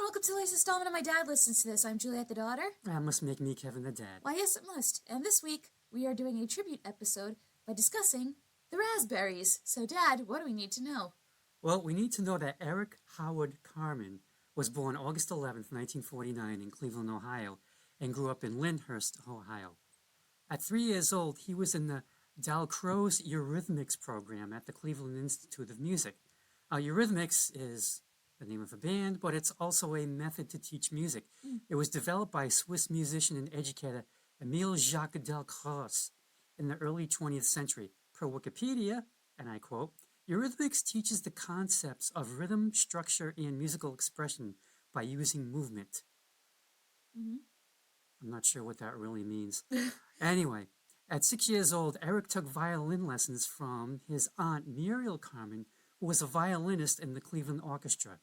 welcome to the latest installment of My Dad Listens to This. I'm Juliet the daughter. That must make me Kevin the dad. Why, yes, it must. And this week, we are doing a tribute episode by discussing the Raspberries. So, Dad, what do we need to know? Well, we need to know that Eric Howard Carmen was born August 11th, 1949 in Cleveland, Ohio, and grew up in Lyndhurst, Ohio. At 3 years old, he was in the Dalcroze Eurythmics program at the Cleveland Institute of Music. Eurythmics is the name of a band, but it's also a method to teach music. It was developed by Swiss musician and educator Emile Jacques Dalcroze in the early 20th century. Per Wikipedia, and I quote, Eurythmics teaches the concepts of rhythm, structure, and musical expression by using movement. I'm not sure what that really means. Anyway, at 6 years old, Eric took violin lessons from his aunt Muriel Carmen, who was a violinist in the Cleveland Orchestra.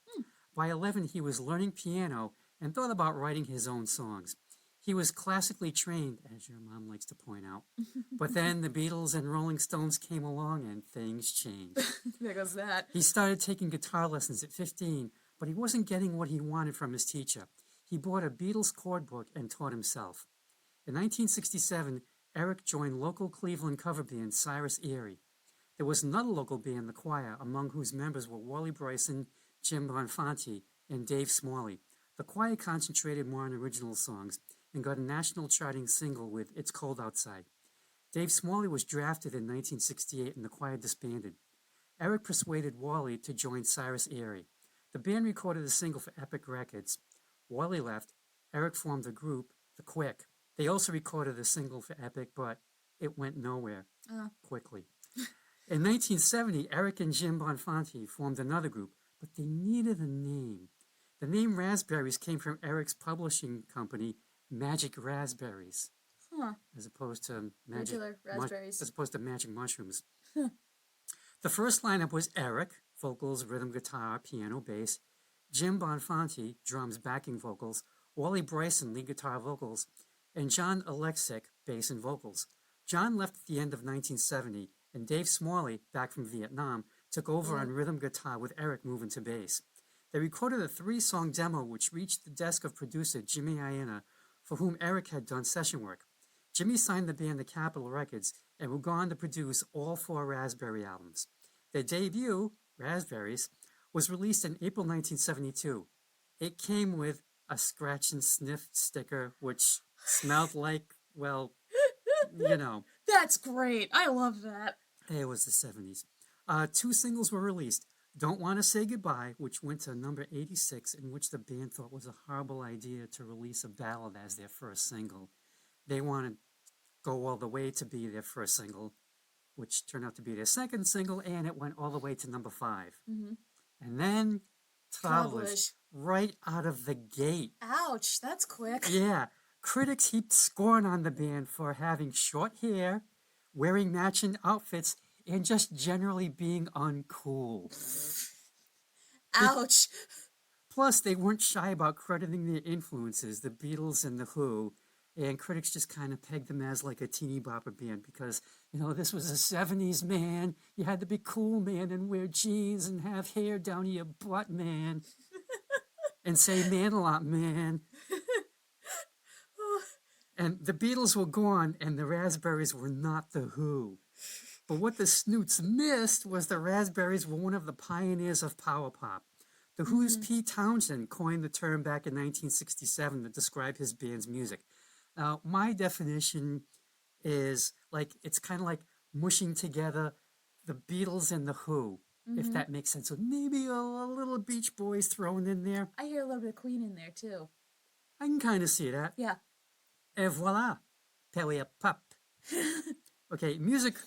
By 11, he was learning piano and thought about writing his own songs. He was classically trained, as your mom likes to point out. But then the Beatles and Rolling Stones came along and things changed. There goes that. He started taking guitar lessons at 15, but he wasn't getting what he wanted from his teacher. He bought a Beatles chord book and taught himself. In 1967, Eric joined local Cleveland cover band Cyrus Erie. There was another local band, The Choir, among whose members were Wally Bryson, Jim Bonfanti, and Dave Smalley. The Choir concentrated more on original songs and got a national charting single with It's Cold Outside. Dave Smalley was drafted in 1968 and The Choir disbanded. Eric persuaded Wally to join Cyrus Erie. The band recorded a single for Epic Records. Wally left. Eric formed the group, The Quick. They also recorded a single for Epic, but it went nowhere quickly. In 1970, Eric and Jim Bonfanti formed another group, but they needed a name. The name Raspberries came from Eric's publishing company, Magic Raspberries, as opposed to Regular raspberries. as opposed to magic mushrooms. The first lineup was Eric, vocals, rhythm guitar, piano, bass, Jim Bonfanti, drums, backing vocals, Wally Bryson, lead guitar, vocals, and John Alexic, bass and vocals. John left at the end of 1970, and Dave Smalley, back from Vietnam, took over on rhythm guitar with Eric moving to bass. They recorded a 3-song demo which reached the desk of producer Jimmy Ienna, for whom Eric had done session work. Jimmy signed the band to Capitol Records and would go on to produce all 4 Raspberry albums. Their debut, Raspberries, was released in April 1972. It came with a scratch and sniff sticker which smelled like, well, you know. That's great. I love that. It was the 70s. 2 singles were released. Don't Want to Say Goodbye, which went to number 86, in which the band thought was a horrible idea to release a ballad as their first single. They wanted to go all the way to be their first single, which turned out to be their second single, and it went all the way to number 5. And then Travelers, right out of the gate. Ouch, that's quick. Yeah. Critics heaped scorn on the band for having short hair, wearing matching outfits, and just generally being uncool. Ouch. Plus, they weren't shy about crediting their influences, the Beatles and the Who, and critics just kind of pegged them as like a teeny bopper band because, you know, this was the 70s, man. You had to be cool, man, and wear jeans and have hair down to your butt, man. And say man a lot, man. And the Beatles were gone, and the Raspberries were not the Who. But what the snoots missed was the Raspberries were one of the pioneers of power pop. The Who's Pete Townshend coined the term back in 1967 to describe his band's music. Now, my definition is like, it's kind of like mushing together the Beatles and the Who, if that makes sense. So maybe a little Beach Boys thrown in there. I hear a little bit of Queen in there, too. I can kind of see that. Yeah. Et voila, Power Pop. Okay, music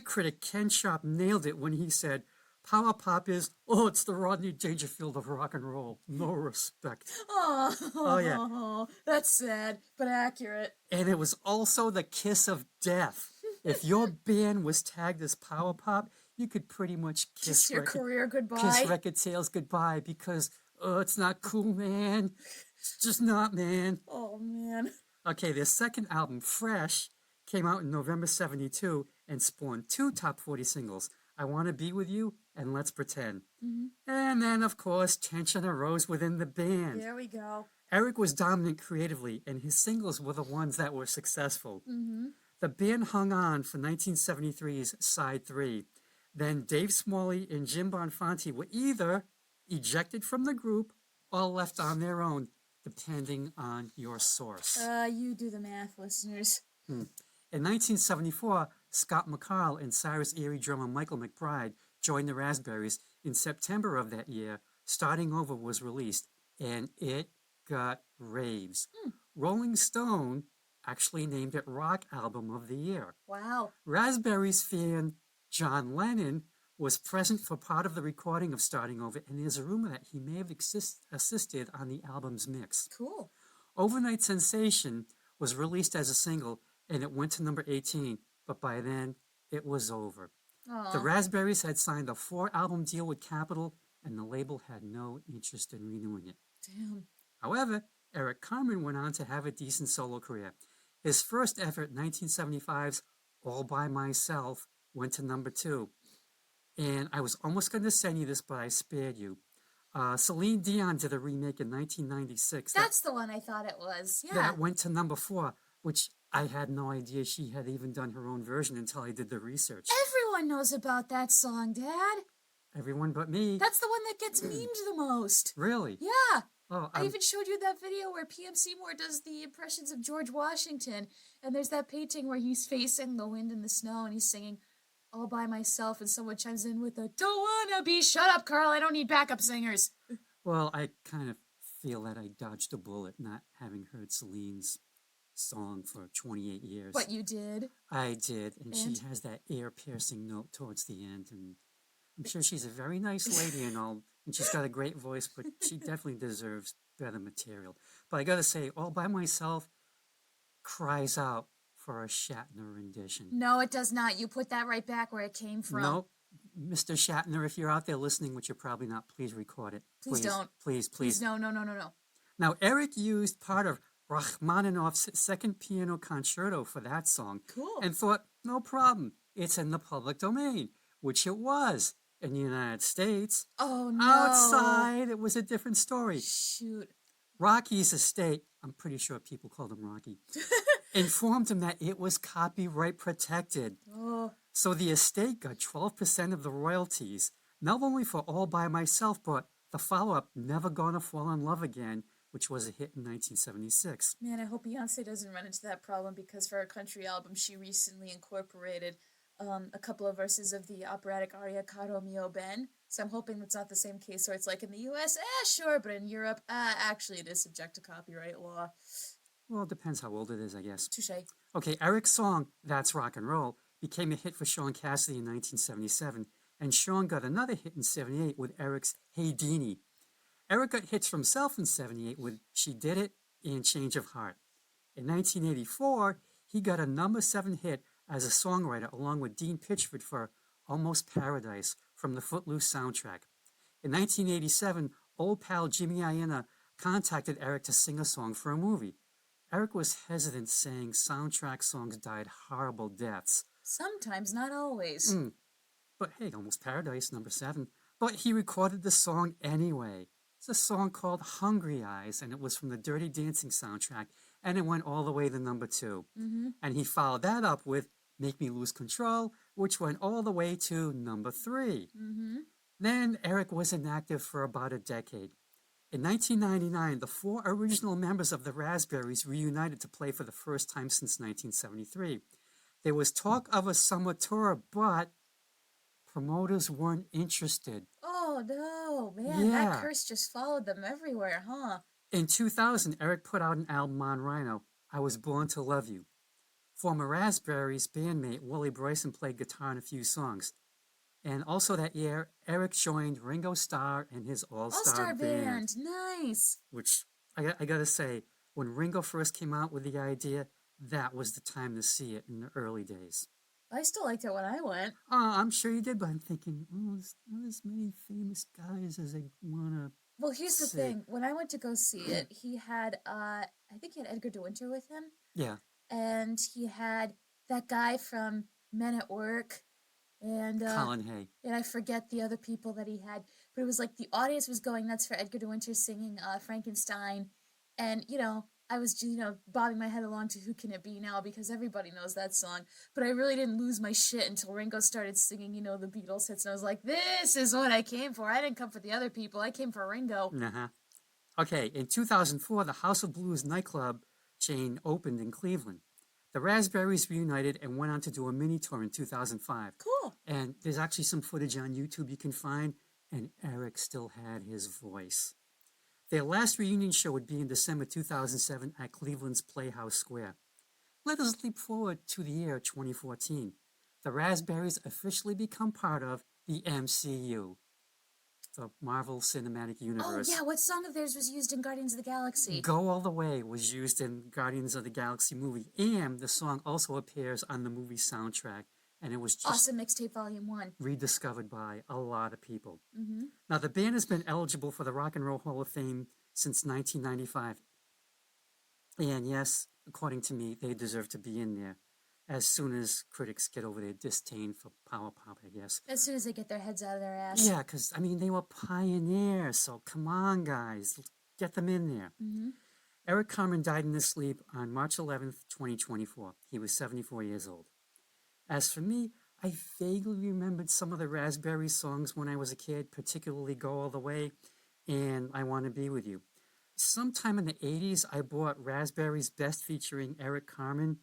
critic Ken Sharp nailed it when he said, power pop is, it's the Rodney Dangerfield of rock and roll. No respect. Oh yeah. That's sad, but accurate. And it was also the kiss of death. If your band was tagged as power pop, you could pretty much kiss your career goodbye. Kiss record sales goodbye because, it's not cool, man. It's just not, man. Oh, man. Okay, their second album, Fresh, came out in November 72 and spawned 2 top 40 singles, I Want to Be With You, and Let's Pretend. Mm-hmm. And then, of course, tension arose within the band. There we go. Eric was dominant creatively, and his singles were the ones that were successful. Mm-hmm. The band hung on for 1973's Side 3. Then Dave Smalley and Jim Bonfanti were either ejected from the group or left on their own, depending on your source. You do the math, listeners. In 1974, Scott McCall and Cyrus Erie drummer Michael McBride joined the Raspberries. In September of that year, Starting Over was released, and it got raves. Rolling Stone actually named it Rock Album of the Year. Wow. Raspberries fan John Lennon was present for part of the recording of Starting Over, and there's a rumor that he may have assisted on the album's mix. Cool. Overnight Sensation was released as a single, and it went to number 18, but by then, it was over. Aww. The Raspberries had signed a 4-album deal with Capitol, and the label had no interest in renewing it. Damn. However, Eric Carmen went on to have a decent solo career. His first effort, 1975's All By Myself, went to number 2. And I was almost going to send you this, but I spared you. Celine Dion did a remake in 1996. That's the one I thought it was. Yeah. That went to number 4, which I had no idea she had even done her own version until I did the research. Everyone knows about that song, Dad. Everyone but me. That's the one that gets memed the most. Really? Yeah. Oh, I even showed you that video where P.M. Seymour does the impressions of George Washington, and there's that painting where he's facing the wind and the snow, and he's singing All By Myself, and someone chimes in with a, "Don't wanna be, shut up, Carl, I don't need backup singers." Well, I kind of feel that I dodged a bullet not having heard Celine's song for 28 years. What, you did? I did, and she has that ear-piercing note towards the end, and I'm sure she's a very nice lady and all, and she's got a great voice, but she definitely deserves better material. But I gotta say, All By Myself cries out for a Shatner rendition. No, it does not. You put that right back where it came from. Nope. Mr. Shatner, if you're out there listening, which you're probably not, please record it. Please don't. Please. No. Now, Eric used part of Rachmaninoff's second piano concerto for that song. Cool. And thought, no problem, it's in the public domain, which it was. In the United States. Oh, no. Outside, it was a different story. Shoot. Rocky's estate, I'm pretty sure people called him Rocky, informed him that it was copyright protected. Oh. So the estate got 12% of the royalties, not only for All By Myself, but the follow-up, Never Gonna Fall in Love Again, which was a hit in 1976. Man, I hope Beyonce doesn't run into that problem, because for her country album, she recently incorporated a couple of verses of the operatic aria Caro Mio Ben. So I'm hoping that's not the same case where it's like in the US, sure, but in Europe, actually it is subject to copyright law. Well, it depends how old it is, I guess. Touché. Okay, Eric's song, That's Rock and Roll, became a hit for Sean Cassidy in 1977, and Sean got another hit in 78 with Eric's Hey Deanie. Eric got hits for himself in 78 with She Did It and Change of Heart. In 1984, he got a number 7 hit as a songwriter along with Dean Pitchford for Almost Paradise from the Footloose soundtrack. In 1987, old pal Jimmy Ienna contacted Eric to sing a song for a movie. Eric was hesitant, saying soundtrack songs died horrible deaths. Sometimes, not always. But hey, Almost Paradise, number 7. But he recorded the song anyway. It's a song called Hungry Eyes, and it was from the Dirty Dancing soundtrack, and it went all the way to number 2. And he followed that up with Make Me Lose Control, which went all the way to number 3. Then Eric was inactive for about a decade. In 1999, the 4 original members of the Raspberries reunited to play for the first time since 1973. There was talk of a summer tour, but promoters weren't interested. Oh, no, man, that curse just followed them everywhere, huh? In 2000, Eric put out an album on Rhino, I Was Born to Love You. Former Raspberries bandmate Wally Bryson played guitar in a few songs. And also that year, Eric joined Ringo Starr and his All-Star Band. Nice. Which, I gotta say, when Ringo first came out with the idea, that was the time to see it in the early days. I still liked it when I went. I'm sure you did, but I'm thinking, there's not as many famous guys as I want to. Well, here's the thing. When I went to go see it, he had, I think he had Edgar de Winter with him. Yeah. And he had that guy from Men at Work. and Colin Hay. and I forget the other people that he had, but it was like the audience was going nuts for Edgar de Winter singing Frankenstein, and I was bobbing my head along to Who Can It Be Now because everybody knows that song, but I really didn't lose my shit until Ringo started singing the Beatles hits, and I was like, this is what I came for. I didn't come for the other people. I came for Ringo. Uh-huh. Okay, in 2004, the House of Blues nightclub chain opened in Cleveland. The Raspberries reunited and went on to do a mini tour in 2005. Cool. And there's actually some footage on YouTube you can find, and Eric still had his voice. Their last reunion show would be in December 2007 at Cleveland's Playhouse Square. Let us leap forward to the year 2014. The Raspberries officially become part of the MCU, the Marvel Cinematic Universe. Oh, yeah, what song of theirs was used in Guardians of the Galaxy? Go All the Way was used in Guardians of the Galaxy movie, and the song also appears on the movie soundtrack, and it was just Awesome Mixtape Volume 1. rediscovered by a lot of people. Mm-hmm. Now, the band has been eligible for the Rock and Roll Hall of Fame since 1995. And yes, according to me, they deserve to be in there as soon as critics get over their disdain for power pop, I guess. As soon as they get their heads out of their ass. Yeah, because, they were pioneers, so come on, guys, get them in there. Mm-hmm. Eric Carmen died in his sleep on March 11th, 2024. He was 74 years old. As for me, I vaguely remembered some of the Raspberries songs when I was a kid, particularly Go All the Way and I Want to Be With You. Sometime in the 80s, I bought Raspberries Best featuring Eric Carmen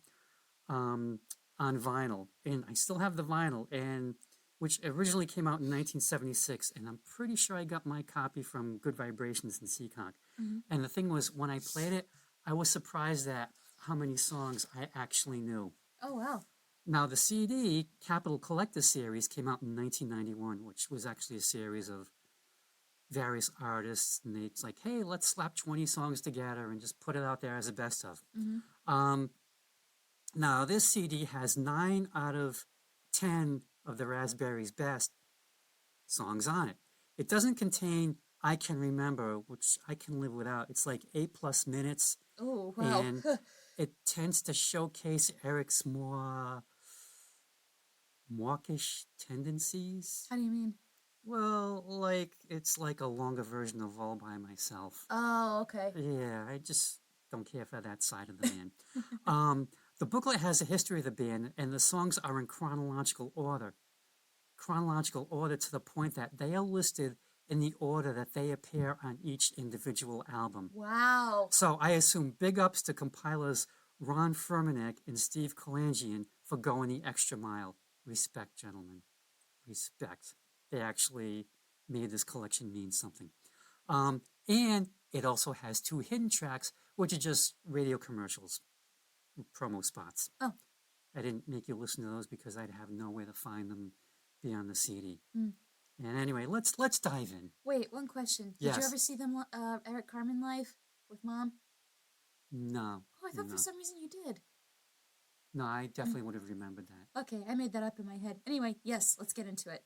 on vinyl. And I still have the vinyl, and which originally came out in 1976. And I'm pretty sure I got my copy from Good Vibrations in Seekonk. Mm-hmm. And the thing was, when I played it, I was surprised at how many songs I actually knew. Oh, wow. Now, the CD, Capitol Collector Series, came out in 1991, which was actually a series of various artists, and it's like, hey, let's slap 20 songs together and just put it out there as a best of. Mm-hmm. Now, this CD has 9 out of 10 of the Raspberries' best songs on it. It doesn't contain I Can Remember, which I can live without. It's like 8+ minutes. Oh, wow. And it tends to showcase Eric's more mawkish tendencies. How do you mean? Well, it's like a longer version of All By Myself. Oh, okay. Yeah, I just don't care for that side of the band. The booklet has a history of the band, and the songs are in chronological order. Chronological order to the point that they are listed in the order that they appear on each individual album. Wow. So I assume big ups to compilers Ron Furmanek and Steve Kalangian for going the extra mile. Respect, gentlemen. Respect. They actually made this collection mean something. And it also has 2 hidden tracks, which are just radio commercials, promo spots. Oh. I didn't make you listen to those because I'd have no way to find them beyond the CD. Mm. And anyway, let's dive in. Wait, one question. Did Yes. you ever see them, Eric Carmen live with Mom? No. Oh, I thought no. for some reason you did. No, I definitely would have remembered that. Okay, I made that up in my head. Anyway, yes, let's get into it.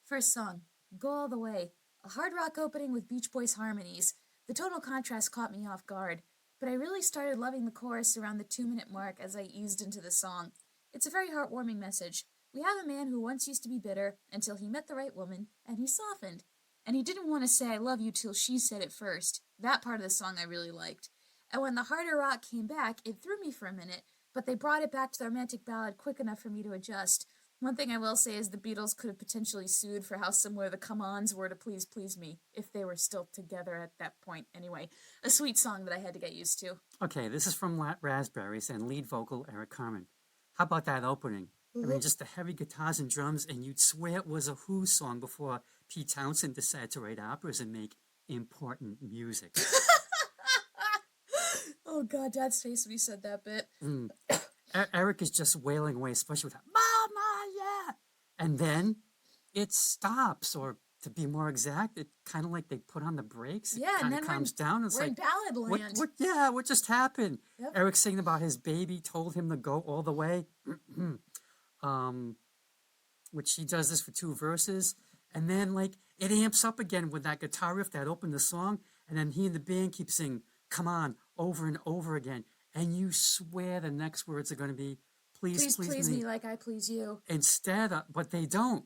First song, Go All the Way. A hard rock opening with Beach Boys harmonies. The total contrast caught me off guard, but I really started loving the chorus around the 2-minute mark as I eased into the song. It's a very heartwarming message. We have a man who once used to be bitter until he met the right woman, and he softened. And he didn't want to say I love you till she said it first. That part of the song I really liked. And when the harder rock came back, it threw me for a minute, but they brought it back to the romantic ballad quick enough for me to adjust. One thing I will say is the Beatles could have potentially sued for how similar the come-ons were to Please Please Me, if they were still together at that point. Anyway, a sweet song that I had to get used to. Okay, this is from Raspberries and lead vocal Eric Carmen. How about that opening? I mean, just the heavy guitars and drums, and you'd swear it was a Who song before Pete Townsend decided to write operas and make important music. Oh, God, Dad's face when he said that bit. Eric is just wailing away, especially with that, Mama, yeah! And then it stops, or to be more exact, it kind of like they put on the brakes. Yeah, it kind of calms down. It's we're like, in ballad land. What just happened? Yep. Eric's saying about his baby told him to go all the way. Which he does this for 2 verses, and then it amps up again with that guitar riff that opened the song, and then he and the band keep singing "Come On" over and over again, and you swear the next words are going to be please please me like I please you. instead of, but they don't.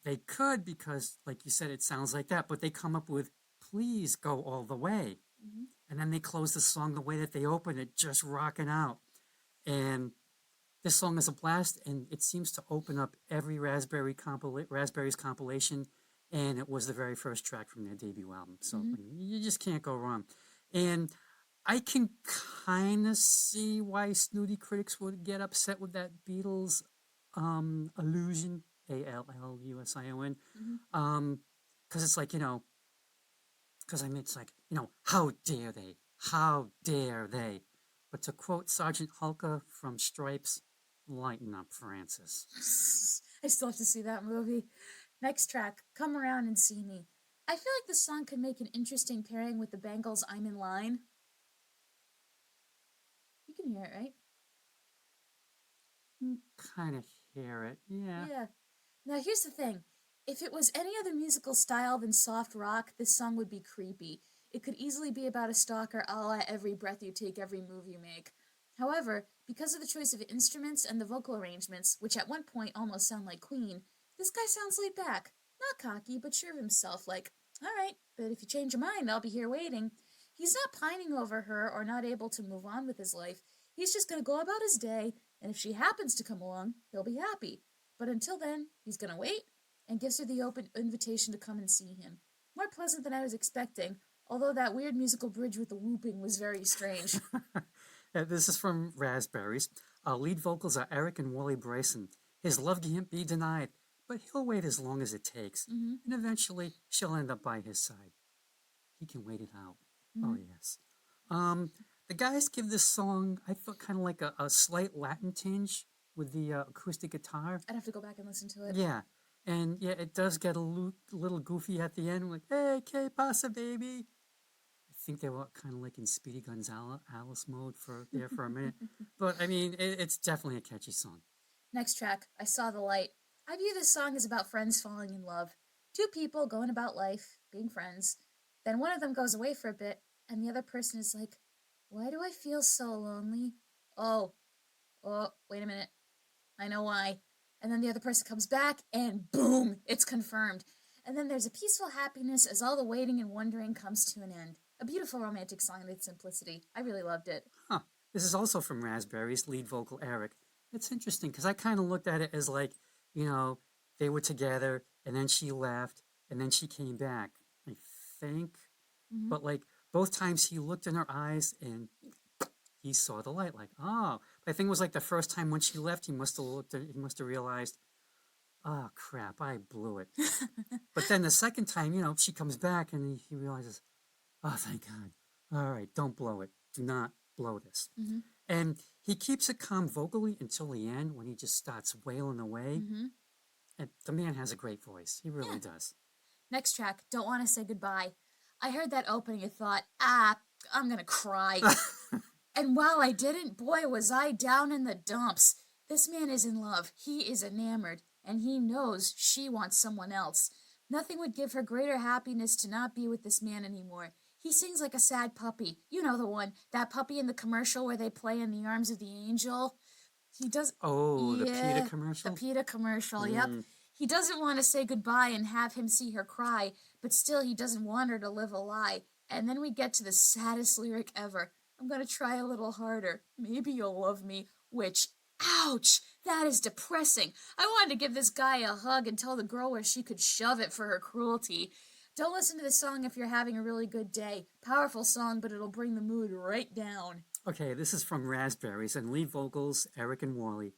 They could because, like you said, it sounds like that, but they come up with please go all the way. Mm-hmm. And then they close the song the way that they open it, just rocking out. And this song is a blast, and it seems to open up every Raspberries compilation, and it was the very first track from their debut album. So Mm-hmm. you just can't go wrong. And I can kind of see why snooty critics would get upset with that Beatles allusion, Allusion, Mm-hmm. because it's like, because I mean, it's like, how dare they? How dare they? But to quote Sergeant Hulka from Stripes, lighten up, Francis. I still have to see that movie. Next track, Come Around and See Me. I feel like this song could make an interesting pairing with the Bangles' I'm in Line. You can hear it, right? Kind of hear it, yeah. Yeah. Now, here's the thing. If it was any other musical style than soft rock, this song would be creepy. It could easily be about a stalker a la Every Breath You Take, Every Move You Make. However, because of the choice of instruments and the vocal arrangements, which at one point almost sound like Queen, this guy sounds laid back. Not cocky, but sure of himself, like, alright, but if you change your mind, I'll be here waiting. He's not pining over her or not able to move on with his life. He's just gonna go about his day, and if she happens to come along, he'll be happy. But until then, he's gonna wait, and gives her the open invitation to come and see him. More pleasant than I was expecting, although that weird musical bridge with the whooping was very strange. This is from Raspberries. Lead vocals are Eric and Wally Bryson. His love can't be denied, but he'll wait as long as it takes, Mm-hmm. and eventually she'll end up by his side. He can wait it out. Mm-hmm. Oh, yes. The guys give this song, I thought, kind of like a slight Latin tinge with the acoustic guitar. I'd have to go back and listen to it. Yeah. And yeah, it does get a little goofy at the end, like, hey, que pasa, baby? I think they were kind of like in Speedy Gonzales mode for a minute. But I mean, it's definitely a catchy song. Next track, I Saw the Light. I view this song as about friends falling in love. Two people going about life, being friends. Then one of them goes away for a bit, and the other person is like, why do I feel so lonely? Oh, wait a minute. I know why. And then the other person comes back, and boom, it's confirmed. And then there's a peaceful happiness as all the waiting and wondering comes to an end. A beautiful romantic song in its simplicity. I really loved it. Huh. This is also from Raspberries, lead vocal Eric. It's interesting because I kind of looked at it as like, they were together, and then she left, and then she came back, I think. Mm-hmm. But like both times he looked in her eyes and he saw the light, like, oh. I think it was like the first time when she left, he must have realized, oh crap, I blew it. But then the second time, she comes back and he realizes, oh, thank God. All right, don't blow it. Do not blow this. Mm-hmm. And he keeps it calm vocally until the end when he just starts wailing away. Mm-hmm. And the man has a great voice. He really does. Next track, Don't Want to Say Goodbye. I heard that opening and thought, I'm going to cry. And while I didn't, boy, was I down in the dumps. This man is in love. He is enamored. And he knows she wants someone else. Nothing would give her greater happiness to not be with this man anymore. He sings like a sad puppy. You know the one. That puppy in the commercial where they play in the arms of the angel. He does... Oh, the PETA commercial? The PETA commercial, yep. He doesn't want to say goodbye and have him see her cry, but still he doesn't want her to live a lie. And then we get to the saddest lyric ever. I'm going to try a little harder. Maybe you'll love me. Which, ouch, that is depressing. I wanted to give this guy a hug and tell the girl where she could shove it for her cruelty. Don't listen to this song if you're having a really good day. Powerful song, but it'll bring the mood right down. Okay, this is from Raspberries and lead vocals Eric and Wally.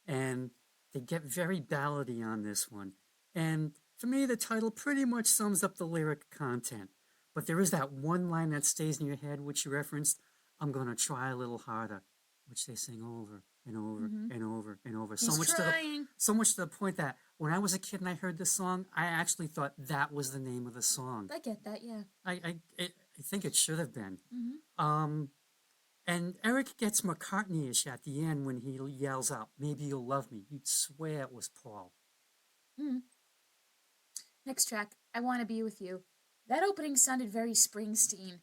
And they get very ballady on this one. And for me, the title pretty much sums up the lyric content. But there is that one line that stays in your head, which you referenced, I'm going to try a little harder, which they sing over and over and over and over. He's trying. So much to the point that when I was a kid and I heard this song, I actually thought that was the name of the song. I get that, yeah. I think it should have been. Mm-hmm. And Eric gets McCartney-ish at the end when he yells out, maybe you'll love me. You'd swear it was Paul. Mm. Next track, I Want to Be With You. That opening sounded very Springsteen.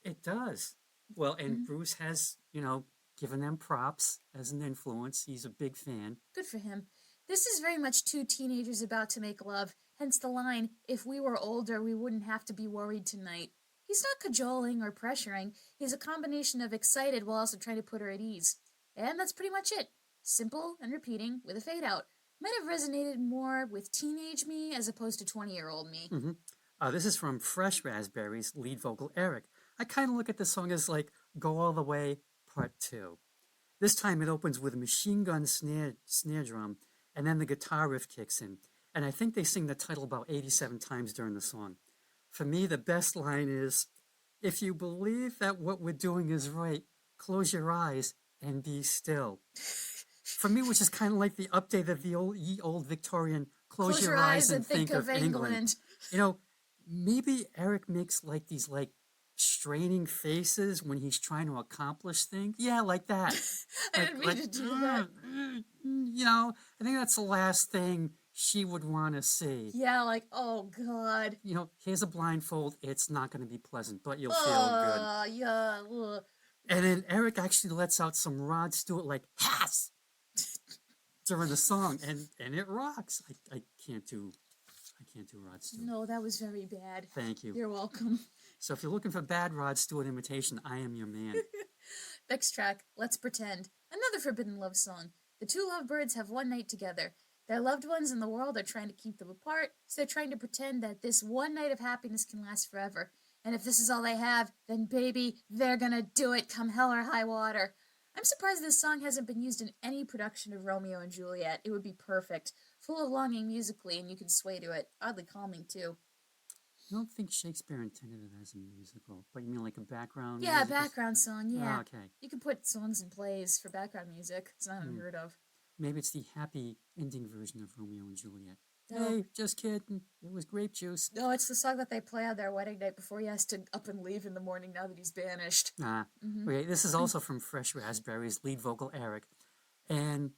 It does. Well, and Bruce has, giving them props as an influence. He's a big fan. Good for him. This is very much two teenagers about to make love, hence the line, if we were older, we wouldn't have to be worried tonight. He's not cajoling or pressuring. He's a combination of excited while also trying to put her at ease. And that's pretty much it. Simple and repeating with a fade out. Might have resonated more with teenage me as opposed to 20-year-old me. This is from Fresh Raspberries, lead vocal Eric. I kind of look at the song as like Go All the Way, Part 2. This time it opens with a machine gun snare drum, and then the guitar riff kicks in. And I think they sing the title about 87 times during the song. For me, the best line is, if you believe that what we're doing is right, close your eyes and be still. For me, which is kind of like the update of the old Victorian, close your eyes and think of England. You know, maybe Eric makes like these like straining faces when he's trying to accomplish things. Yeah, like that. I didn't mean to do that. You know, I think that's the last thing she would want to see. Yeah, like, oh, God. You know, here's a blindfold. It's not going to be pleasant, but you'll feel good. Yeah. Ugh. And then Eric actually lets out some Rod Stewart, like, Hass! during the song, and it rocks. I can't do Rod Stewart. No, that was very bad. Thank you. You're welcome. So if you're looking for bad Rod Stewart imitation, I am your man. Next track, Let's Pretend. Another forbidden love song. The two lovebirds have one night together. Their loved ones in the world are trying to keep them apart, so they're trying to pretend that this one night of happiness can last forever. And if this is all they have, then baby, they're gonna do it come hell or high water. I'm surprised this song hasn't been used in any production of Romeo and Juliet. It would be perfect. Full of longing musically, and you can sway to it. Oddly calming, too. I don't think Shakespeare intended it as a musical, but you mean like a background Yeah, music? background song, yeah. Oh, okay. You can put songs in plays for background music. It's not unheard of. Maybe it's the happy ending version of Romeo and Juliet. No. Hey, just kidding. It was grape juice. No, it's the song that they play on their wedding night before he has to up and leave in the morning now that he's banished. Okay, this is also from Fresh Raspberries, lead vocal Eric. And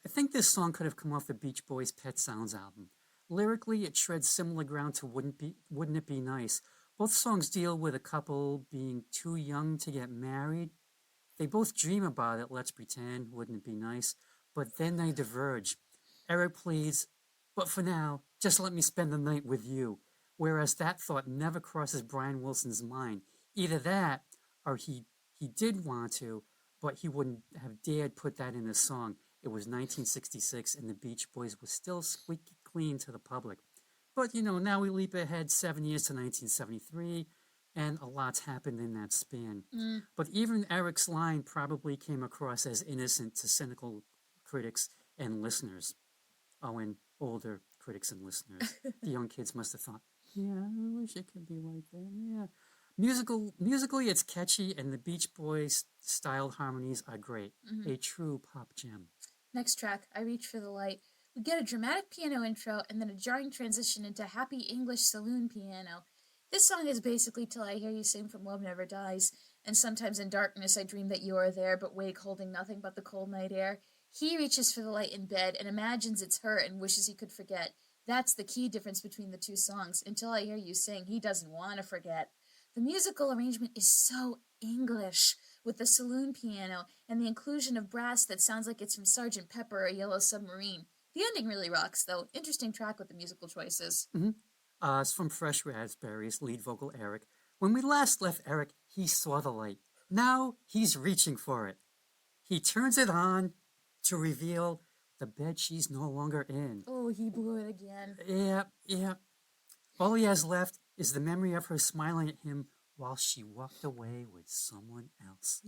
I think this song could have come off the Beach Boys' Pet Sounds album. Lyrically, it treads similar ground to Wouldn't It Be Nice? Both songs deal with a couple being too young to get married. They both dream about it, let's pretend, wouldn't it be nice? But then they diverge. Eric pleads, but for now, just let me spend the night with you. Whereas that thought never crosses Brian Wilson's mind. Either that, or he did want to, but he wouldn't have dared put that in his song. It was 1966, and the Beach Boys were still squeaky clean to the public. But, you know, now we leap ahead 7 years to 1973, and a lot's happened in that span. But even Eric's line probably came across as innocent to cynical critics and listeners. Oh, and older critics and listeners. The young kids must have thought, yeah, I wish it could be like that, yeah. Musically, it's catchy, and the Beach Boys' styled harmonies are great. A true pop gem. Next track, I Reach for the Light. We get a dramatic piano intro and then a jarring transition into happy English saloon piano. This song is basically Till I Hear You Sing from Love Never Dies, and sometimes in darkness I dream that you are there, but wake holding nothing but the cold night air. He reaches for the light in bed and imagines it's her and wishes he could forget. That's the key difference between the two songs. Until I Hear You Sing, he doesn't want to forget. The musical arrangement is so English, with the saloon piano and the inclusion of brass that sounds like it's from Sgt. Pepper or Yellow Submarine. The ending really rocks, though. Interesting track with the musical choices. It's from Fresh Raspberries, lead vocal Eric. When we last left Eric, he saw the light. Now he's reaching for it. He turns it on to reveal the bed she's no longer in. Oh, he blew it again. Yeah. All he has left is the memory of her smiling at him while she walked away with someone else.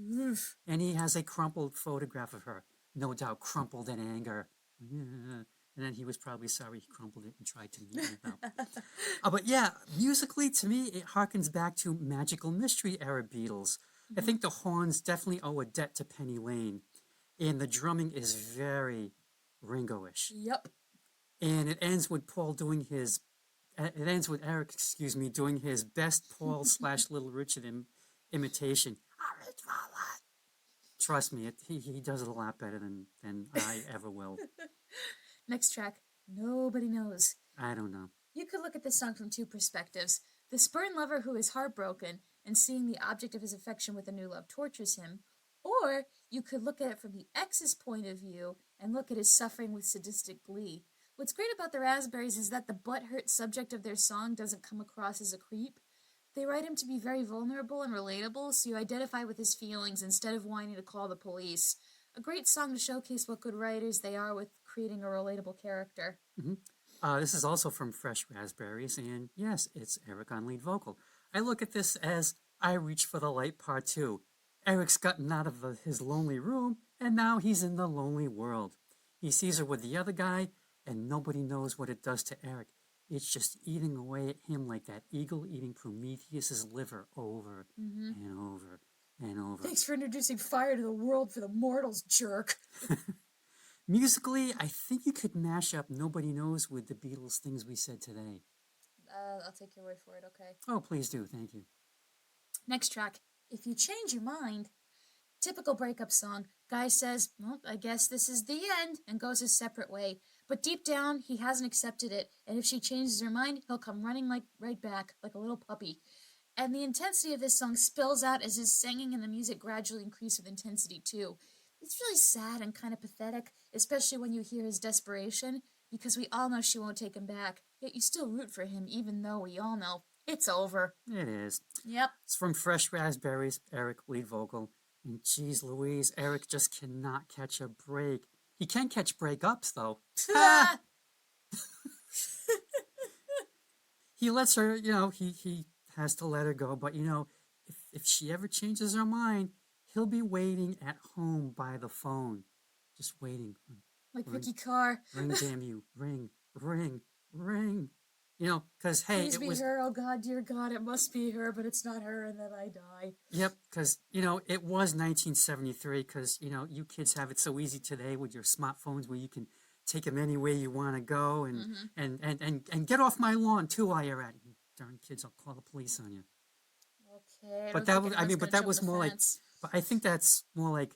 And he has a crumpled photograph of her, no doubt crumpled in anger. And then he was probably sorry he crumpled it and tried to neaten it up. But yeah, musically, to me, it harkens back to Magical Mystery era Beatles. I think the horns definitely owe a debt to Penny Lane. And the drumming is very Ringo-ish. Yep. And it ends with Eric, doing his best Paul / Little Richard imitation. Trust me, he does it a lot better than I ever will. Next track, Nobody Knows. I don't know. You could look at this song from two perspectives. The spurned lover who is heartbroken and seeing the object of his affection with a new love tortures him, Or you could look at it from the ex's point of view and look at his suffering with sadistic glee. What's great about the Raspberries is that the butthurt subject of their song doesn't come across as a creep. They write him to be very vulnerable and relatable, so you identify with his feelings instead of wanting to call the police. A great song to showcase what good writers they are with creating a relatable character. This is also from Fresh Raspberries, and yes, it's Eric on lead vocal. I look at this as I Reach for the Light Part 2. Eric's gotten out of his lonely room, and now he's in the lonely world. He sees her with the other guy, and nobody knows what it does to Eric. It's just eating away at him like that eagle eating Prometheus's liver over and over and over. Thanks for introducing fire to the world for the mortals, jerk. Musically, I think you could mash up Nobody Knows with the Beatles' Things We Said Today. I'll take your word for it, okay. Oh, please do. Thank you. Next track, If You Change Your Mind. Typical breakup song. Guy says, well, I guess this is the end, and goes his separate way. But deep down, he hasn't accepted it, and if she changes her mind, he'll come running right back, like a little puppy. And the intensity of this song spills out as his singing and the music gradually increase with intensity too. It's really sad and kind of pathetic, especially when you hear his desperation, because we all know she won't take him back, yet you still root for him, even though we all know it's over. It is. Yep. It's from Fresh Raspberries, Eric lead vocal. And geez Louise, Eric just cannot catch a break. He can catch breakups, though. He lets her, he has to let her go. But, if she ever changes her mind, he'll be waiting at home by the phone. Just waiting. Like Vicky Carr. Ring, damn you. Ring, ring, ring. Because, hey, Please be her, oh God, dear God, it must be her, but it's not her, and then I die. Yep, because, it was 1973, because, you kids have it so easy today with your smartphones where you can take them anywhere you want to go and get off my lawn, too, while you're at it. You darn kids, I'll call the police on you. Okay. But that was more like, but I think that's more like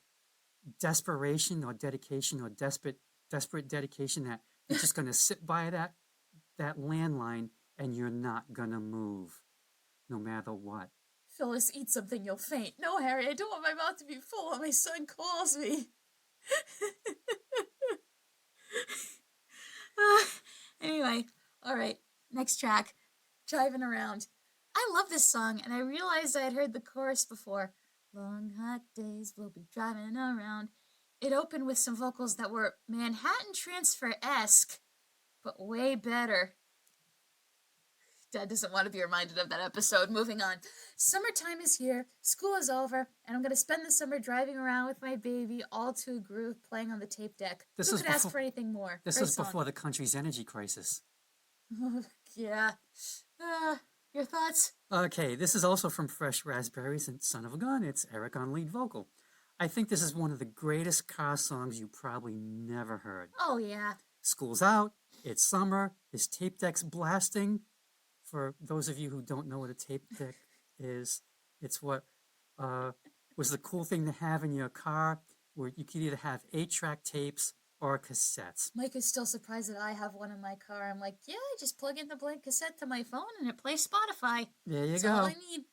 desperation or dedication or desperate dedication that you're just going to sit by that landline and you're not gonna move no matter what. Phyllis, eat something, you'll faint. No, Harry, I don't want my mouth to be full when my son calls me. Anyway, alright, next track, Driving Around. I love this song, and I realized I had heard the chorus before. Long hot days we'll be driving around. It opened with some vocals that were Manhattan Transfer-esque, but way better. Dad doesn't want to be reminded of that episode. Moving on. Summertime is here, school is over, and I'm going to spend the summer driving around with my baby, all to a groove, playing on the tape deck. Who could ask for anything more? This was before the country's energy crisis. Yeah. Your thoughts? Okay, this is also from Fresh Raspberries and Son of a Gun. It's Eric on lead vocal. I think this is one of the greatest car songs you probably never heard. Oh, yeah. School's out. It's summer. His tape deck's blasting. For those of you who don't know what a tape deck is, it's what was the cool thing to have in your car, where you could either have 8-track tapes or cassettes. Mike is still surprised that I have one in my car. I'm like, yeah, I just plug in the blank cassette to my phone and it plays Spotify. There you That's go. all I need.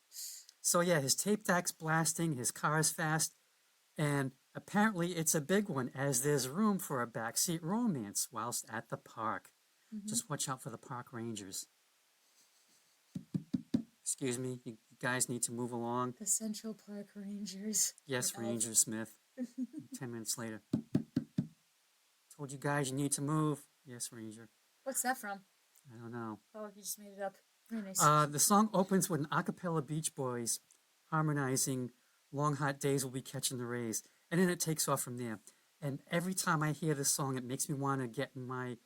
So yeah, his tape deck's blasting, his car's fast, and apparently it's a big one, as there's room for a backseat romance whilst at the park. Just watch out for the park rangers. Excuse me, you guys need to move along. The Central Park Rangers. Yes, Ranger Smith. 10 minutes later. Told you guys you need to move. Yes, Ranger. What's that from? I don't know. Oh, you just made it up. Very nice. The song opens with an a cappella Beach Boys harmonizing Long Hot Days Will Be Catching the Rays. And then it takes off from there. And every time I hear this song, it makes me want to get in my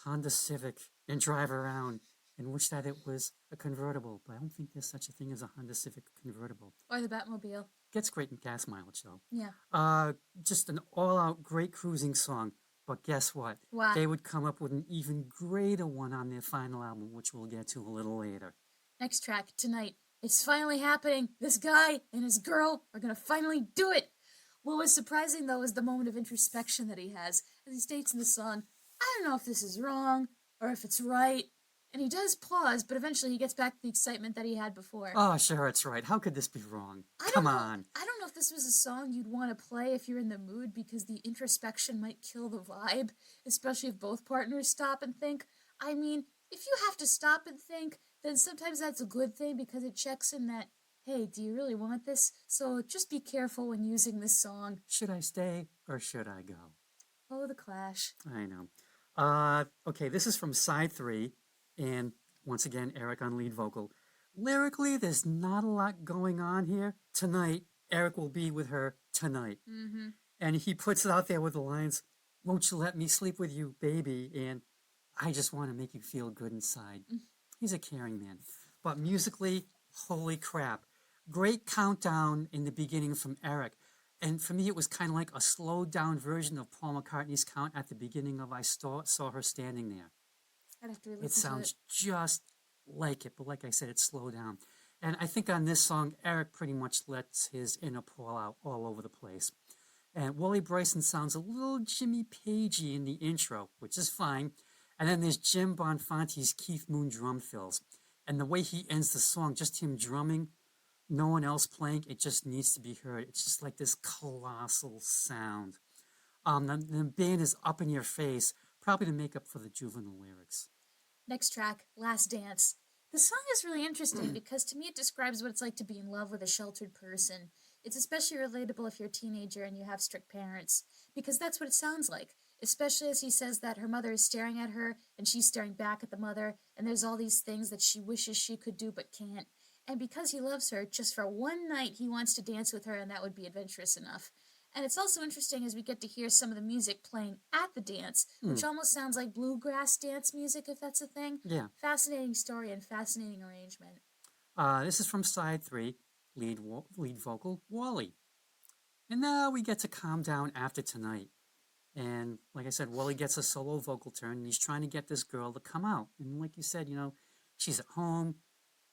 Honda Civic and drive around and wish that it was a convertible. But I don't think there's such a thing as a Honda Civic convertible. Or the Batmobile. Gets great in gas mileage, though. Yeah. Just an all-out great cruising song. But guess what? What? They would come up with an even greater one on their final album, which we'll get to a little later. Next track, Tonight. It's finally happening. This guy and his girl are going to finally do it. What was surprising, though, is the moment of introspection that he has. As he states in the song, I don't know if this is wrong or if it's right. And he does pause, but eventually he gets back to the excitement that he had before. Oh, sure, it's right. How could this be wrong? Come on. I don't know if this was a song you'd want to play if you're in the mood because the introspection might kill the vibe, especially if both partners stop and think. I mean, if you have to stop and think, then sometimes that's a good thing because it checks in that, hey, do you really want this? So just be careful when using this song. Should I stay or should I go? Oh, the Clash. I know. Okay, this is from side 3, and once again, Eric on lead vocal. Lyrically, there's not a lot going on here. Tonight, Eric will be with her tonight. Mm-hmm. And he puts it out there with the lines, "Won't you let me sleep with you, baby?" And "I just want to make you feel good inside." He's a caring man. But musically, holy crap. Great countdown in the beginning from Eric. And for me, it was kind of like a slowed down version of Paul McCartney's count at the beginning of I Saw Her Standing There. I'd have to listen It sounds just like it, but like I said, it's slowed down. And I think on this song, Eric pretty much lets his inner Paul out all over the place. And Wally Bryson sounds a little Jimmy Pagey in the intro, which is fine. And then there's Jim Bonfante's Keith Moon drum fills. And the way he ends the song, just him drumming, no one else playing, it just needs to be heard. It's just like this colossal sound. The band is up in your face, probably to make up for the juvenile lyrics. Next track, Last Dance. The song is really interesting because to me it describes what it's like to be in love with a sheltered person. It's especially relatable if you're a teenager and you have strict parents, because that's what it sounds like, especially as he says that her mother is staring at her and she's staring back at the mother, and there's all these things that she wishes she could do but can't. And because he loves her, just for one night he wants to dance with her, and that would be adventurous enough. And it's also interesting as we get to hear some of the music playing at the dance, which almost sounds like bluegrass dance music, if that's a thing. Yeah. Fascinating story and fascinating arrangement. This is from side 3, lead vocal, Wally. And now we get to Calm Down After Tonight. And like I said, Wally gets a solo vocal turn, and he's trying to get this girl to come out. And like you said, she's at home,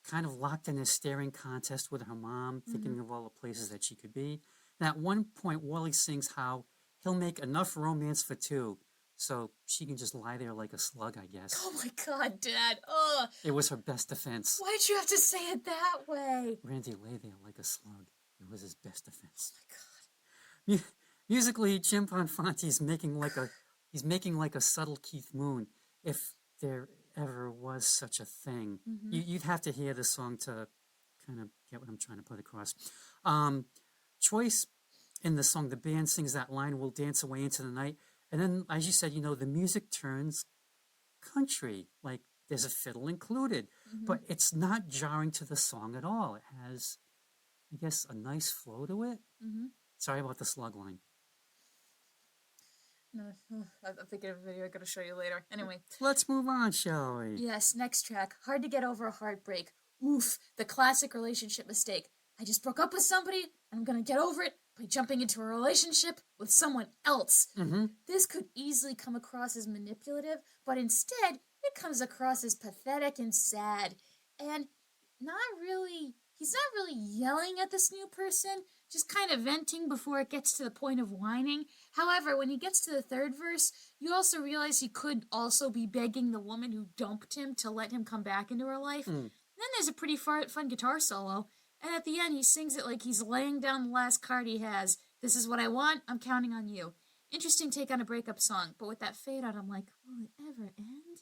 kind of locked in a staring contest with her mom, thinking of all the places that she could be. And at one point, Wally sings how he'll make enough romance for 2, so she can just lie there like a slug, I guess. Oh my God, Dad. Ugh. It was her best defense. Why'd you have to say it that way? Randy lay there like a slug. It was his best defense. Oh my God. Musically, Jim Bonfante's making like a subtle Keith Moon, if there ever was such a thing. You'd have to hear the song to kind of get what I'm trying to put across. Choice in the song, the band sings that line, "We'll dance away into the night." And then, as you said, the music turns country. Like, there's a fiddle included. But it's not jarring to the song at all. It has, I guess, a nice flow to it. Sorry about the slug line. No, I'm thinking of a video I'm going to show you later. Anyway. Let's move on, shall we? Yes, next track. Hard to Get Over a Heartbreak. Oof, the classic relationship mistake. I just broke up with somebody, and I'm going to get over it by jumping into a relationship with someone else. This could easily come across as manipulative, but instead, it comes across as pathetic and sad. And he's not really yelling at this new person, just kind of venting before it gets to the point of whining. However, when he gets to the third verse, you also realize he could also be begging the woman who dumped him to let him come back into her life. Then there's a pretty fun guitar solo, and at the end he sings it like he's laying down the last card he has. This is what I want, I'm counting on you. Interesting take on a breakup song, but with that fade out, I'm like, will it ever end?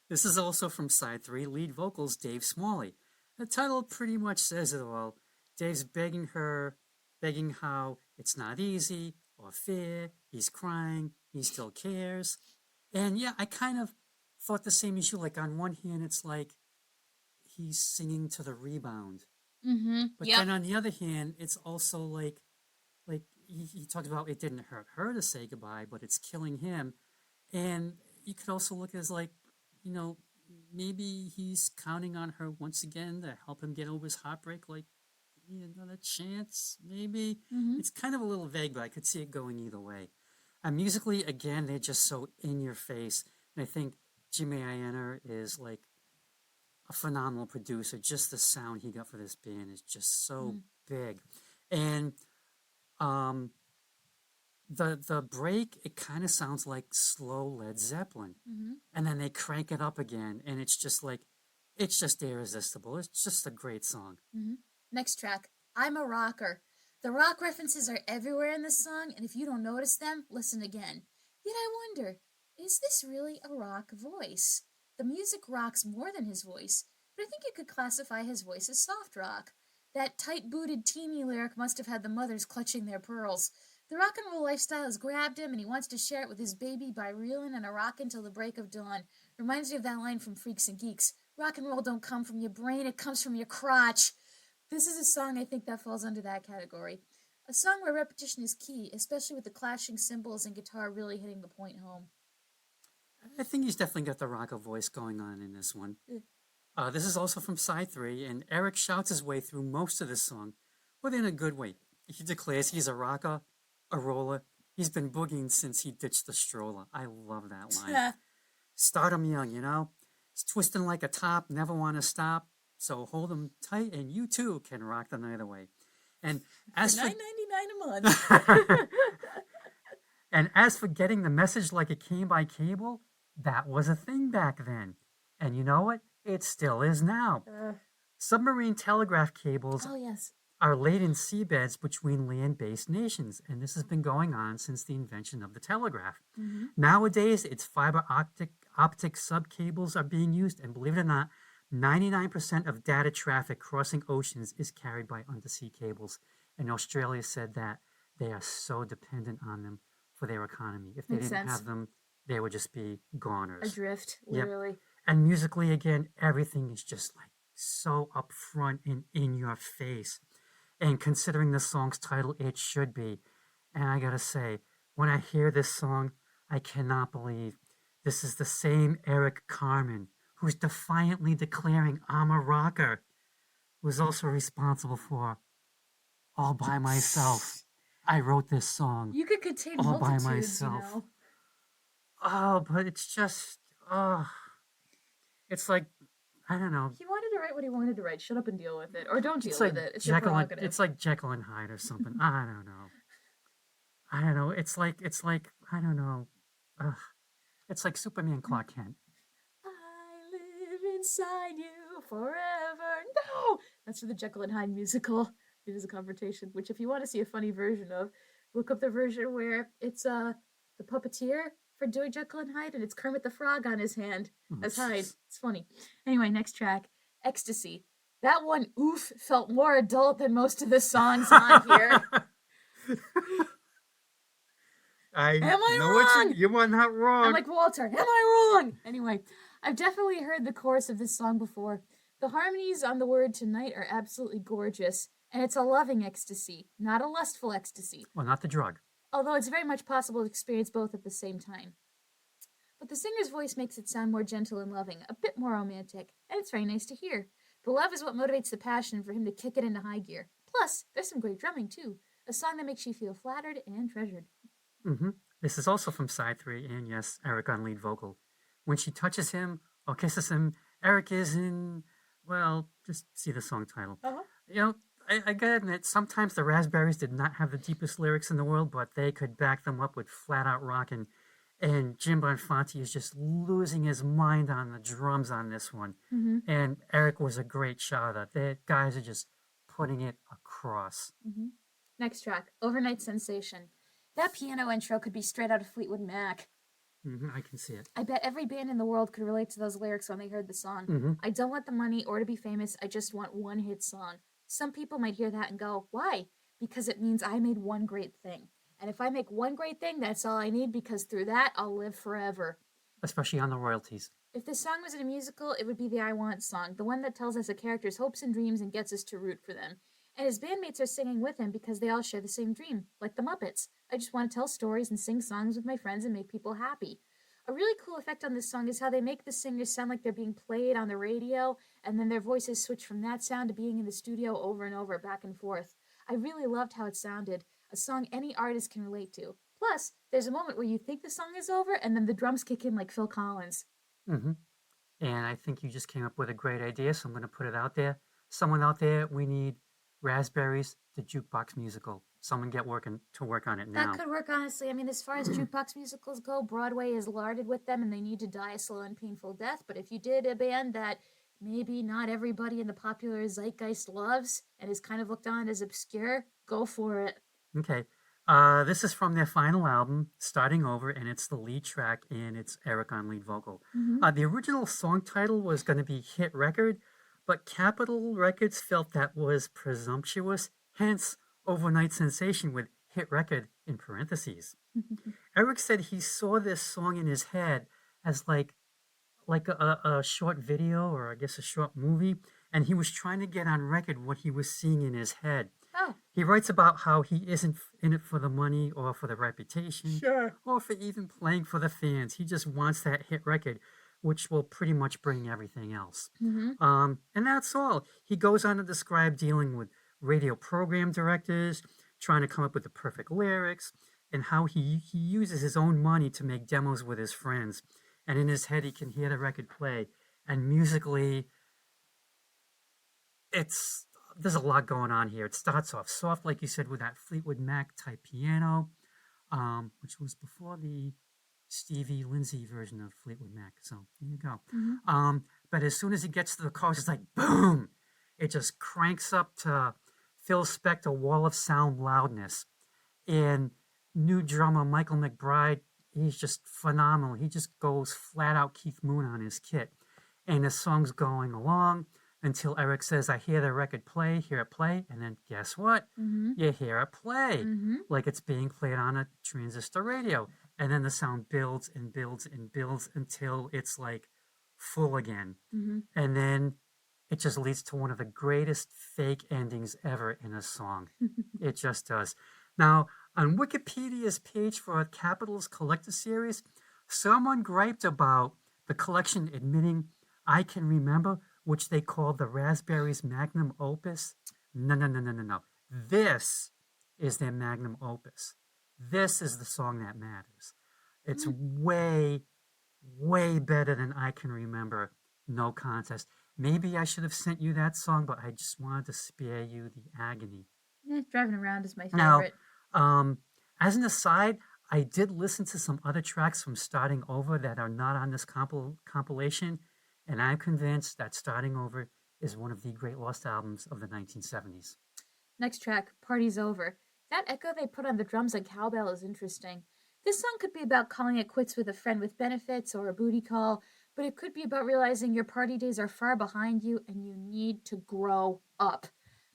This is also from side 3, lead vocals, Dave Smalley. The title pretty much says it all. Dave's begging how it's not easy or fair. He's crying. He still cares. And yeah, I kind of thought the same as you. Like, on one hand, it's like he's singing to the rebound. But then on the other hand, it's also like he talked about it didn't hurt her to say goodbye, but it's killing him. And you could also look as like, maybe he's counting on her once again to help him get over his heartbreak. Like, another chance, maybe. It's kind of a little vague, but I could see it going either way. And musically, again, they're just so in your face. And I think Jimmy Ienner is like a phenomenal producer. Just the sound he got for this band is just so big. And the break, it kind of sounds like slow Led Zeppelin. And then they crank it up again, and it's just irresistible. It's just a great song. Next track, I'm a Rocker. The rock references are everywhere in this song, and if you don't notice them, listen again. Yet I wonder, is this really a rock voice? The music rocks more than his voice, but I think you could classify his voice as soft rock. That tight-booted teeny lyric must have had the mothers clutching their pearls. The rock and roll lifestyle has grabbed him, and he wants to share it with his baby by reeling and a rockin' till the break of dawn. Reminds me of that line from Freaks and Geeks. Rock and roll don't come from your brain, it comes from your crotch. This is a song I think that falls under that category. A song where repetition is key, especially with the clashing cymbals and guitar really hitting the point home. I think he's definitely got the rocker voice going on in this one. This is also from side 3, and Eric shouts his way through most of this song, but in a good way. He declares he's a rocker, a roller. He's been boogieing since he ditched the stroller. I love that line. Start him young, you know? He's twisting like a top, never want to stop. So hold him tight, and you too can rock the night away. And as for $9.99 a month. And as for getting the message like it came by cable, that was a thing back then. And you know what? It still is now. Submarine telegraph cables are laid in seabeds between land-based nations, and this has been going on since the invention of the telegraph. Nowadays, it's fiber optic subcables are being used, and believe it or not, 99% of data traffic crossing oceans is carried by undersea cables, and Australia said that they are so dependent on them for their economy. If they didn't have them, they would just be goners. Adrift, literally. Yep. And musically, again, everything is just like so upfront and in your face. And considering the song's title, it should be. And I gotta say, when I hear this song, I cannot believe this is the same Eric Carmen who's defiantly declaring I'm a rocker, who's also responsible for All By Myself. I wrote this song. You could contain all multitudes, by myself. You know? Oh, but it's just, it's like, I don't know. He wanted to write what he wanted to write. Shut up and deal with it. Or don't deal with it. It's your prerogative. It's like Jekyll and Hyde or something. I don't know. It's like, I don't know. It's like Superman Clark Kent. I live inside you forever. No! That's for the Jekyll and Hyde musical. It is a confrontation, which if you want to see a funny version of, look up the version where it's the puppeteer for doing Jekyll and Hyde, and it's Kermit the Frog on his hand as Hyde. It's funny. Anyway, next track, Ecstasy. That one, oof, felt more adult than most of the songs on here. Am I wrong? You are not wrong. I'm like, Walter, am I wrong? Anyway, I've definitely heard the chorus of this song before. The harmonies on the word tonight are absolutely gorgeous, and it's a loving ecstasy, not a lustful ecstasy. Well, not the drug. Although it's very much possible to experience both at the same time. But the singer's voice makes it sound more gentle and loving, a bit more romantic, and it's very nice to hear. The love is what motivates the passion for him to kick it into high gear. Plus, there's some great drumming, too. A song that makes you feel flattered and treasured. This is also from side 3, and yes, Eric on lead vocal. When she touches him or kisses him, Eric is in, well, just see the song title. You know, I gotta admit, sometimes the Raspberries did not have the deepest lyrics in the world, but they could back them up with flat-out rockin'. And Jim Bonfanti is just losing his mind on the drums on this one. And Eric was a great shouter. The guys are just putting it across. Next track, Overnight Sensation. That piano intro could be straight out of Fleetwood Mac. I can see it. I bet every band in the world could relate to those lyrics when they heard the song. I don't want the money or to be famous. I just want one hit song. Some people might hear that and go, why? Because it means I made one great thing. And if I make one great thing, that's all I need, because through that, I'll live forever. Especially on the royalties. If this song was in a musical, it would be the I Want song, the one that tells us a character's hopes and dreams and gets us to root for them. And his bandmates are singing with him because they all share the same dream, like the Muppets. I just want to tell stories and sing songs with my friends and make people happy. A really cool effect on this song is how they make the singers sound like they're being played on the radio, and then their voices switch from that sound to being in the studio over and over, back and forth. I really loved how it sounded, a song any artist can relate to. Plus, there's a moment where you think the song is over, and then the drums kick in like Phil Collins. And I think you just came up with a great idea, so I'm going to put it out there. Someone out there, we need Raspberries, the jukebox musical. Someone get working to work on it now. That could work, honestly. I mean, as far as jukebox musicals go, Broadway is larded with them, and they need to die a slow and painful death. But if you did a band that maybe not everybody in the popular zeitgeist loves and is kind of looked on as obscure, go for it. Okay. This is from their final album, Starting Over, and it's the lead track, and it's Eric on lead vocal. Mm-hmm. The original song title was going to be Hit Record, but Capitol Records felt that was presumptuous, hence Overnight Sensation with Hit Record in parentheses. Eric said he saw this song in his head as like a short video, or I guess a short movie, and he was trying to get on record what he was seeing in his head. Oh. He writes about how he isn't in it for the money or for the reputation, Sure. or for even playing for the fans. He just wants that hit record, which will pretty much bring everything else. Mm-hmm. And that's all. He goes on to describe dealing with radio program directors, trying to come up with the perfect lyrics, and how he uses his own money to make demos with his friends. And in his head, he can hear the record play. And musically, there's a lot going on here. It starts off soft, like you said, with that Fleetwood Mac type piano, which was before the Stevie Lindsay version of Fleetwood Mac. So there you go. Mm-hmm. But as soon as he gets to the chorus, it's like boom! It just cranks up to Phil Spector wall of sound loudness. And new drummer Michael McBride, he's just phenomenal. He just goes flat out Keith Moon on his kit. And the song's going along until Eric says, I hear the record play, hear it play, and then guess what? Mm-hmm. You hear it play, Mm-hmm. like it's being played on a transistor radio. And then the sound builds and builds and builds until it's like full again. Mm-hmm. And then it just leads to one of the greatest fake endings ever in a song. It just does. Now, on Wikipedia's page for Capitol's Collector Series, someone griped about the collection admitting I Can Remember, which they called the Raspberries magnum opus. No. This is their magnum opus. This is the song that matters. It's way, way better than I Can Remember. No contest. Maybe I should have sent you that song, but I just wanted to spare you the agony. Driving Around is my Now, favorite. as an aside, I did listen to some other tracks from Starting Over that are not on this compilation, and I'm convinced that Starting Over is one of the great lost albums of the 1970s. Next track, Party's Over. That echo they put on the drums and cowbell is interesting. This song could be about calling it quits with a friend with benefits or a booty call, but it could be about realizing your party days are far behind you and you need to grow up.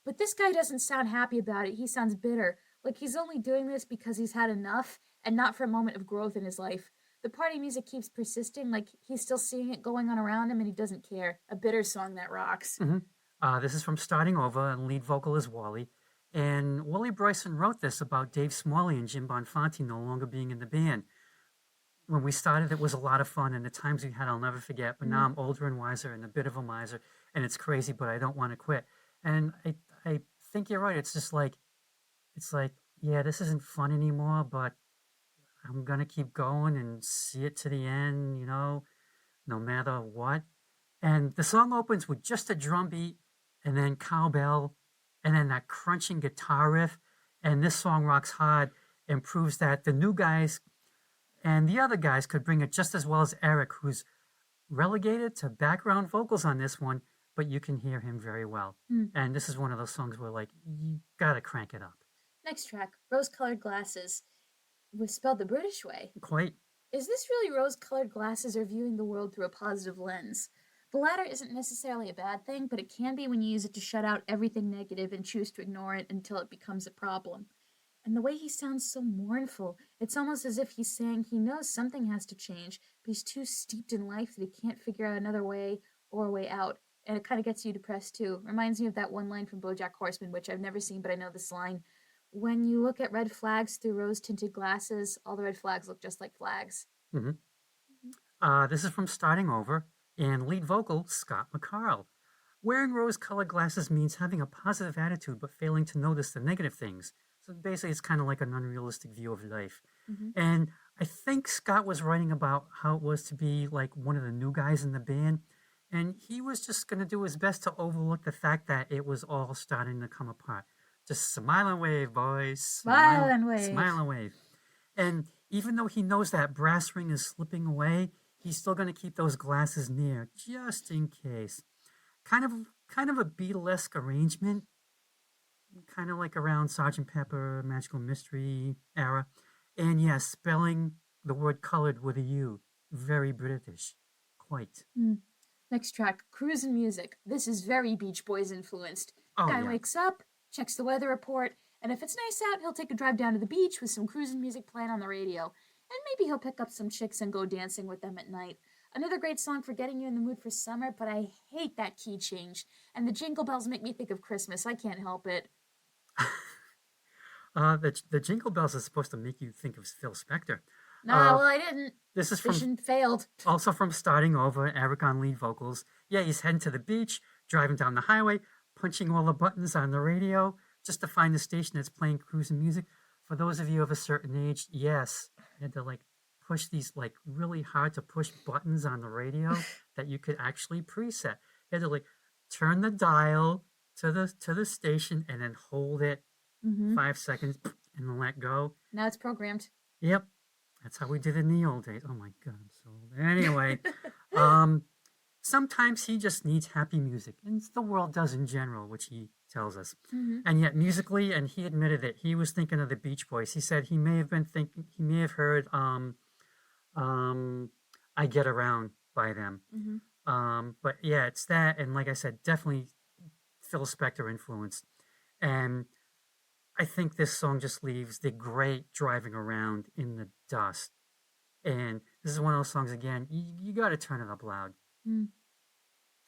But this guy doesn't sound happy about it. He sounds bitter, like he's only doing this because he's had enough and not for a moment of growth in his life. The party music keeps persisting, like he's still seeing it going on around him and he doesn't care. A bitter song that rocks. Mm-hmm. This is from Starting Over, and lead vocal is Wally. And Wally Bryson wrote this about Dave Smalley and Jim Bonfanti no longer being in the band. When we started, it was a lot of fun, and the times we had I'll never forget, but now I'm older and wiser and a bit of a miser, and it's crazy, but I don't want to quit. And I think you're right. It's like, yeah, this isn't fun anymore, but I'm going to keep going and see it to the end, no matter what. And the song opens with just a drum beat and then cowbell and then that crunching guitar riff. And this song rocks hard and proves that the new guys and the other guys could bring it just as well as Eric, who's relegated to background vocals on this one, but you can hear him very well. And this is one of those songs where, like, you gotta crank it up. Next track, Rose-Colored Glasses. Was spelled the British way. Quite. Is this really rose-colored glasses or viewing the world through a positive lens? The latter isn't necessarily a bad thing, but it can be when you use it to shut out everything negative and choose to ignore it until it becomes a problem. And the way he sounds so mournful, it's almost as if he's saying he knows something has to change, but he's too steeped in life that he can't figure out another way or a way out. And it kind of gets you depressed too. Reminds me of that one line from BoJack Horseman, which I've never seen, but I know this line. When you look at red flags through rose-tinted glasses, all the red flags look just like flags. This is from Starting Over, and lead vocal, Scott McCarl. Wearing rose-colored glasses means having a positive attitude but failing to notice the negative things. So basically, it's kind of like an unrealistic view of life. And I think Scott was writing about how it was to be like one of the new guys in the band. And he was just going to do his best to overlook the fact that it was all starting to come apart. Just smile and wave, boys. Smile and wave. Smile and wave. And even though he knows that brass ring is slipping away, he's still going to keep those glasses near, just in case. kind of kind of a Beatlesque arrangement, kind of like around Sergeant Pepper, Magical Mystery era. And yes, spelling the word colored with a U. Very British. Quite. Hmm. Next track, Cruisin' Music. This is very Beach Boys influenced. Oh, Guy yeah. wakes up, checks the weather report, and if it's nice out, he'll take a drive down to the beach with some cruising music playing on the radio. And maybe he'll pick up some chicks and go dancing with them at night. Another great song for getting you in the mood for summer, but I hate that key change. And the jingle bells make me think of Christmas. I can't help it. The Jingle Bells is supposed to make you think of Phil Spector. Nah, well, I didn't. This is from Vision failed. also from Starting Over, Eric on lead vocals. Yeah, he's heading to the beach, driving down the highway, punching all the buttons on the radio just to find the station that's playing cruising music. For those of you of a certain age, yes, you had to like push these like really hard to push buttons on the radio that you could actually preset. You had to like turn the dial to the station and then hold it 5 seconds and then let go. Now it's programmed. Yep. That's how we did it in the old days. Oh my God, I'm so old. Anyway, sometimes he just needs happy music, and the world does in general, which he tells us. And yet, musically, and he admitted it, he was thinking of the Beach Boys. He said he may have heard "I Get Around" by them. But yeah, it's that, and like I said, definitely Phil Spector influenced. And I think this song just leaves the great driving around in the dust. And this is one of those songs, again, you got to turn it up loud.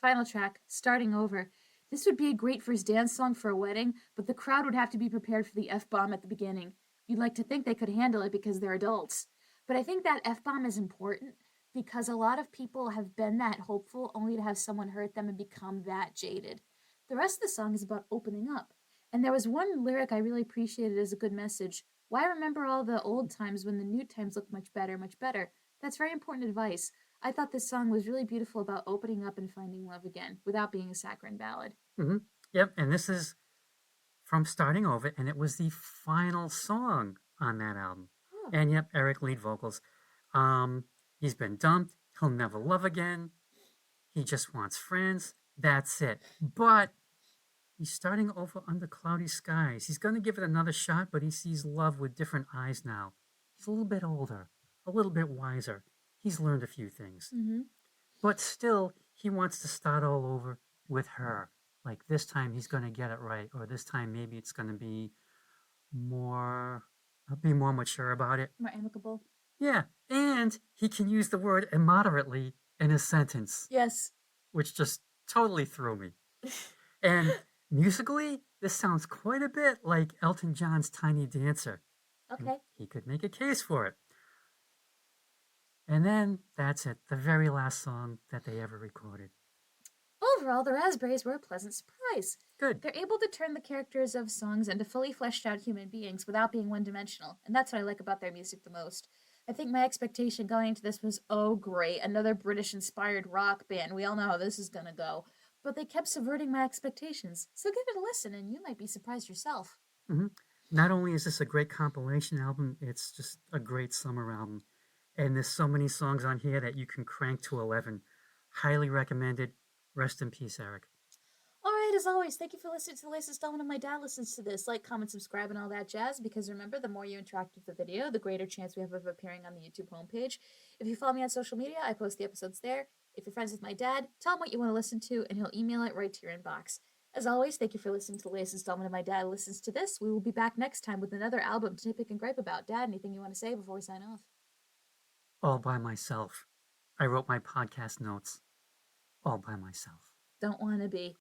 Final track, Starting Over. This would be a great first dance song for a wedding, but the crowd would have to be prepared for the F-bomb at the beginning. You'd like to think they could handle it because they're adults. But I think that F-bomb is important because a lot of people have been that hopeful only to have someone hurt them and become that jaded. The rest of the song is about opening up. And there was one lyric I really appreciated as a good message. Why remember all the old times when the new times look much better, much better? That's very important advice. I thought this song was really beautiful about opening up and finding love again without being a saccharine ballad. Yep, and this is from Starting Over, and it was the final song on that album. Oh. And yep, Eric lead vocals. He's been dumped. He'll never love again. He just wants friends. That's it. But he's starting over under cloudy skies. He's going to give it another shot, but he sees love with different eyes now. He's a little bit older, a little bit wiser. He's learned a few things. But still, he wants to start all over with her. Like this time he's going to get it right, or this time maybe it's going to be more mature about it. More amicable. Yeah, and he can use the word immoderately in a sentence. Yes. Which just totally threw me. And musically, this sounds quite a bit like Elton John's Tiny Dancer. Okay. He could make a case for it. And then that's it, the very last song that they ever recorded. Overall, the Raspberries were a pleasant surprise. Good. They're able to turn the characters of songs into fully fleshed out human beings without being one-dimensional, and that's what I like about their music the most. I think my expectation going into this was, oh great, another British-inspired rock band. We all know how this is gonna go. But they kept subverting my expectations, so give it a listen and you might be surprised yourself. Not only is this a great compilation album, it's just a great summer album. And there's so many songs on here that you can crank to 11. Highly recommended. Rest in peace, Eric. All right, as always, thank you for listening to the latest installment of My Dad Listens to This. Like, comment, subscribe, and all that jazz, because remember, the more you interact with the video, the greater chance we have of appearing on the YouTube homepage. If you follow me on social media, I post the episodes there. If you're friends with my dad, tell him what you want to listen to, and he'll email it right to your inbox. As always, thank you for listening to the latest installment of My Dad Listens to This. We will be back next time with another album to nitpick and gripe about. Dad, anything you want to say before we sign off? All by myself. I wrote my podcast notes all by myself. Don't want to be.